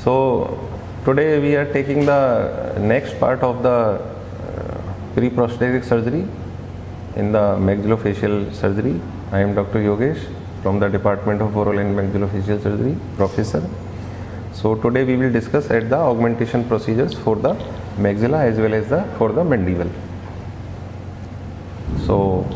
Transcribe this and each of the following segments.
So today we are taking the next part of the pre-prosthetic surgery in the maxillofacial surgery. I am Dr. Yogesh from the Department of Oral and Maxillofacial Surgery, Professor. So today we will discuss at the augmentation procedures for the maxilla as well as for the mandible. So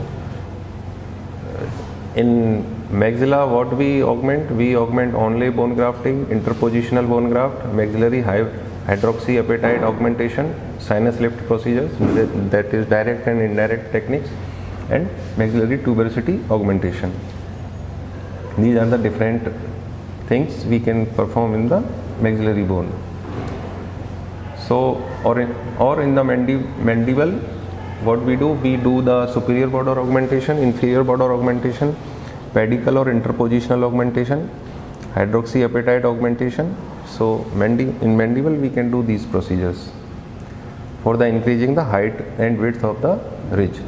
in maxilla, what we augment only bone grafting, interpositional bone graft, maxillary hydroxyapatite augmentation, sinus lift procedures, that is direct and indirect techniques, and maxillary tuberosity augmentation. These are the different things we can perform in the maxillary bone. So, or in the mandible, what we do the superior border augmentation, inferior border augmentation, pedicle or interpositional augmentation, hydroxyapatite augmentation. So in mandible we can do these procedures for the increasing the height and width of the ridge.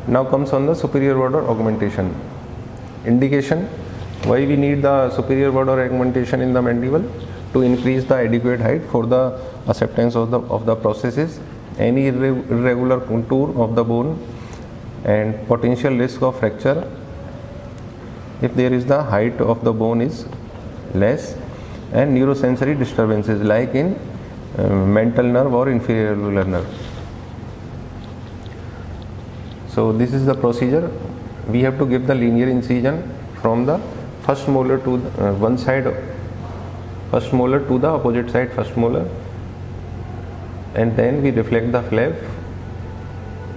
Now comes on the superior border augmentation. Indication why we need the superior border augmentation in the mandible: to increase the adequate height for the acceptance of the processes, any irregular contour of the bone, and potential risk of fracture if there is the height of the bone is less, and neurosensory disturbances like in mental nerve or inferior nerve. So this is the procedure. We have to give the linear incision from the first molar to one side, first molar to the opposite side first molar, and then we reflect the flap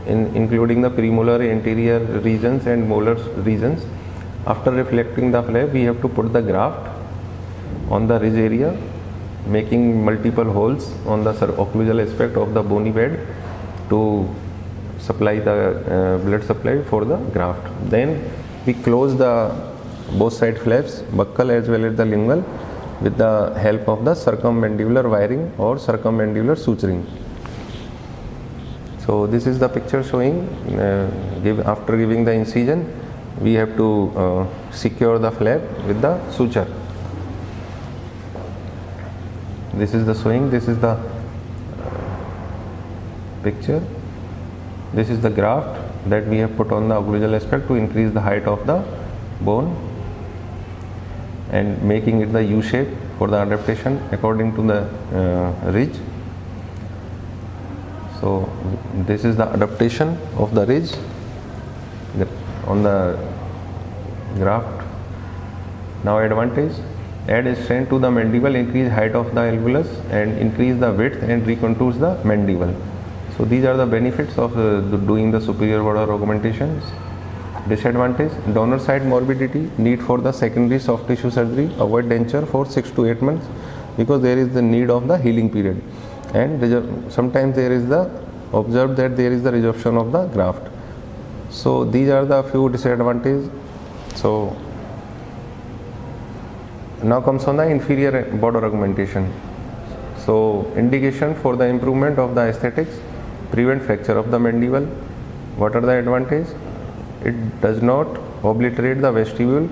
including the premolar anterior regions and molar regions. After reflecting the flap, we have to put the graft on the ridge area, making multiple holes on the occlusal aspect of the bony bed to supply the blood supply for the graft. Then we close the both side flaps, buccal as well as the lingual, with the help of the circummandibular wiring or circummandibular suturing. So this is the picture showing after giving the incision, we have to secure the flap with the suture. This is the showing, this is the picture. This is the graft that we have put on the occlusal aspect to increase the height of the bone and making it the U shape for the adaptation according to the ridge. So this is the adaptation of the ridge on the graft. Now advantage: add strength to the mandible, increase height of the alveolus, and increase the width and recontours the mandible. So these are the benefits of doing the superior border augmentations. Disadvantage: donor side morbidity, need for the secondary soft tissue surgery, avoid denture for 6 to 8 months because there is the need of the healing period, and sometimes there is the observed that there is the resorption of the graft. So these are the few disadvantages. So now comes on the inferior border augmentation. So indication for the improvement of the aesthetics: prevent fracture of the mandible. What are the advantages? It does not obliterate the vestibule,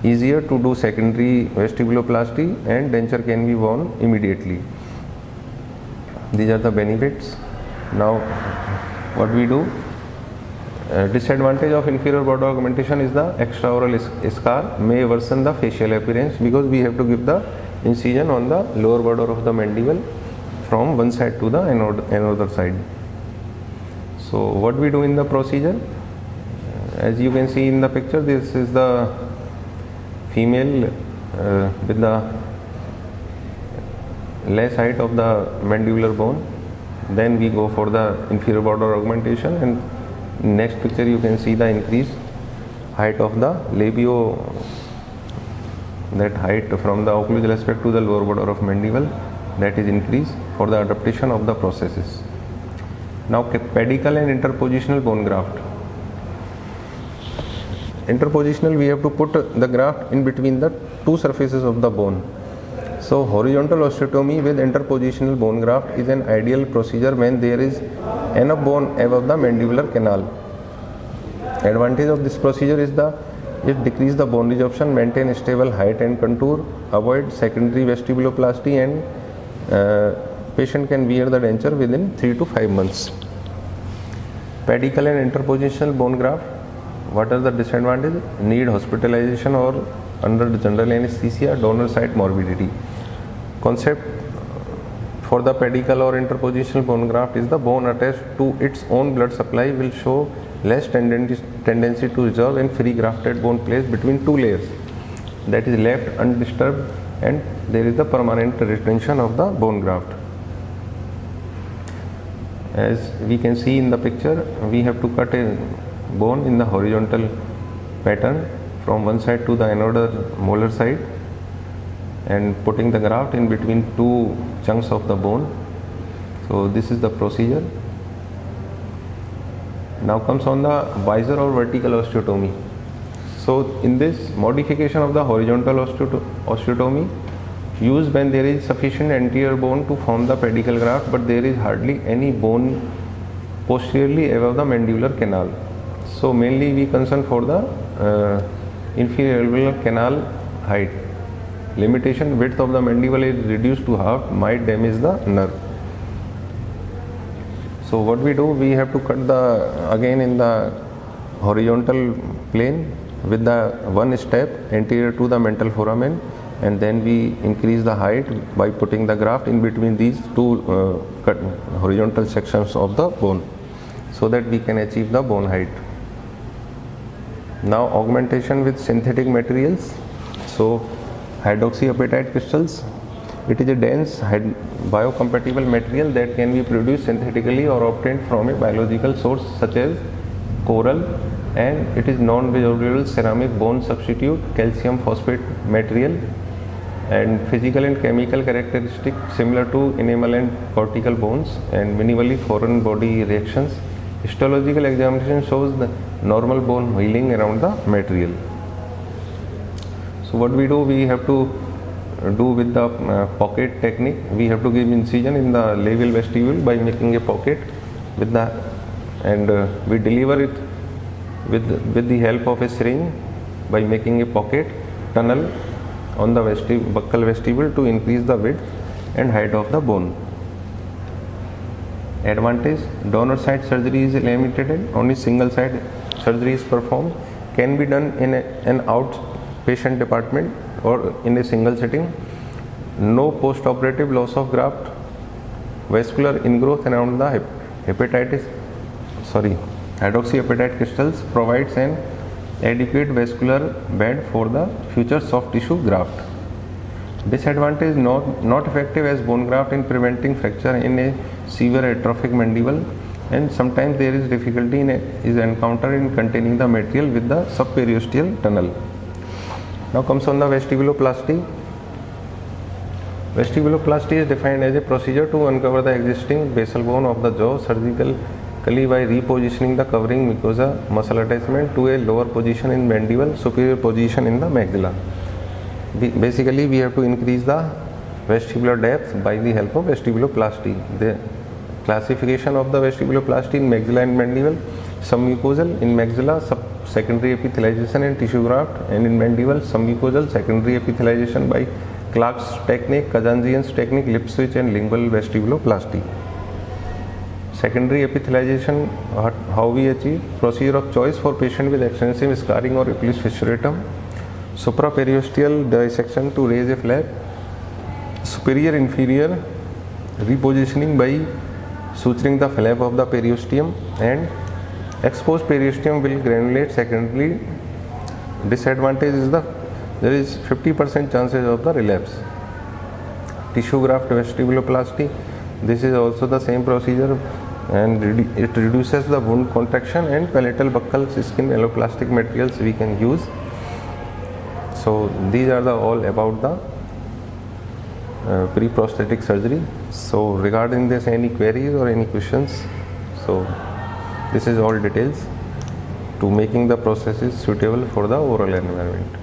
easier to do secondary vestibuloplasty, and denture can be worn immediately. These are the benefits. Now what we do? Disadvantage of inferior border augmentation is the extraoral scar may worsen the facial appearance because we have to give the incision on the lower border of the mandible from one side to the another side. So what we do in the procedure, as you can see in the picture, this is the female with the less height of the mandibular bone. Then we go for the inferior border augmentation, and next picture you can see the increased height of the labio, that height from the occlusal aspect to the lower border of mandible, that is increased for the adaptation of the processes. Now pedicle and interpositional bone graft. Interpositional, we have to put the graft in between the two surfaces of the bone. So horizontal osteotomy with interpositional bone graft is an ideal procedure when there is enough bone above the mandibular canal. Advantage of this procedure is the It decrease the bone resorption, maintain stable height and contour, avoid secondary vestibuloplasty, and patient can wear the denture within 3 to 5 months. Pedicle and interpositional bone graft. What are the disadvantages? Need hospitalization or under general anesthesia, donor site morbidity. Concept for the pedicle or interpositional bone graft is the bone attached to its own blood supply will show less tendency to resorb, and free grafted bone placed between two layers, that is left undisturbed, and there is the permanent retention of the bone graft. As we can see in the picture, we have to cut a bone in the horizontal pattern from one side to the another molar side, and putting the graft in between two chunks of the bone. So this is the procedure. Now comes on the visor or vertical osteotomy. So in this modification of the horizontal osteotomy used when there is sufficient anterior bone to form the pedicle graft, but there is hardly any bone posteriorly above the mandibular canal. So mainly we concern for the inferior alveolar canal height. Limitation: width of the mandible is reduced to half, might damage the nerve. So what we do, we have to cut the again in the horizontal plane with the one step anterior to the mental foramen, and then we increase the height by putting the graft in between these two horizontal sections of the bone, so that we can achieve the bone height. Now augmentation with synthetic materials. So hydroxyapatite crystals, it is a dense biocompatible material that can be produced synthetically or obtained from a biological source such as coral, and it is non-resorbable ceramic bone substitute, calcium phosphate material, and physical and chemical characteristics similar to enamel and cortical bones, and minimally foreign body reactions. Histological examination shows the normal bone healing around the material. So what we do, we have to do with the pocket technique. We have to give incision in the labial vestibule by making a pocket with the, and we deliver it with the help of a syringe by making a pocket tunnel on the buccal vestibule to increase the width and height of the bone. Advantage: donor site surgery is limited, only single site surgery is performed, can be done in an outpatient department or in a single setting. No post-operative loss of graft. Vascular ingrowth around the hydroxyapatite crystals provides an adequate vascular bed for the future soft tissue graft. Disadvantage: not effective as bone graft in preventing fracture in a severe atrophic mandible, and sometimes there is difficulty is encountered in containing the material with the subperiosteal tunnel. Now comes on the vestibuloplasty. Vestibuloplasty is defined as a procedure to uncover the existing basal bone of the jaw surgically by repositioning the covering mucosa muscle attachment to a lower position in mandible, superior position in the maxilla. Basically, we have to increase the vestibular depth by the help of vestibuloplasty. The classification of the vestibuloplasty in maxilla and mandible: submucosal in maxilla, secondary epithelialization and tissue graft, and in mandible submucosal secondary epithelialization by Clark's technique, Kazanjian's technique, lip switch, and lingual vestibuloplasty. Secondary epithelialization, how we achieve: procedure of choice for patient with extensive scarring or epilis fissuratum, supraperiosteal dissection to raise a flap, superior inferior repositioning by suturing the flap of the periosteum, and exposed periosteum will granulate secondarily. Disadvantage is there is 50% chances of the relapse. Tissue graft vestibuloplasty, this is also the same procedure, and it reduces the wound contraction, and palatal buccal skin alloplastic materials we can use. So these are all about the pre-prosthetic surgery. So regarding this, any queries or any questions? So this is all details to making the processes suitable for the oral environment.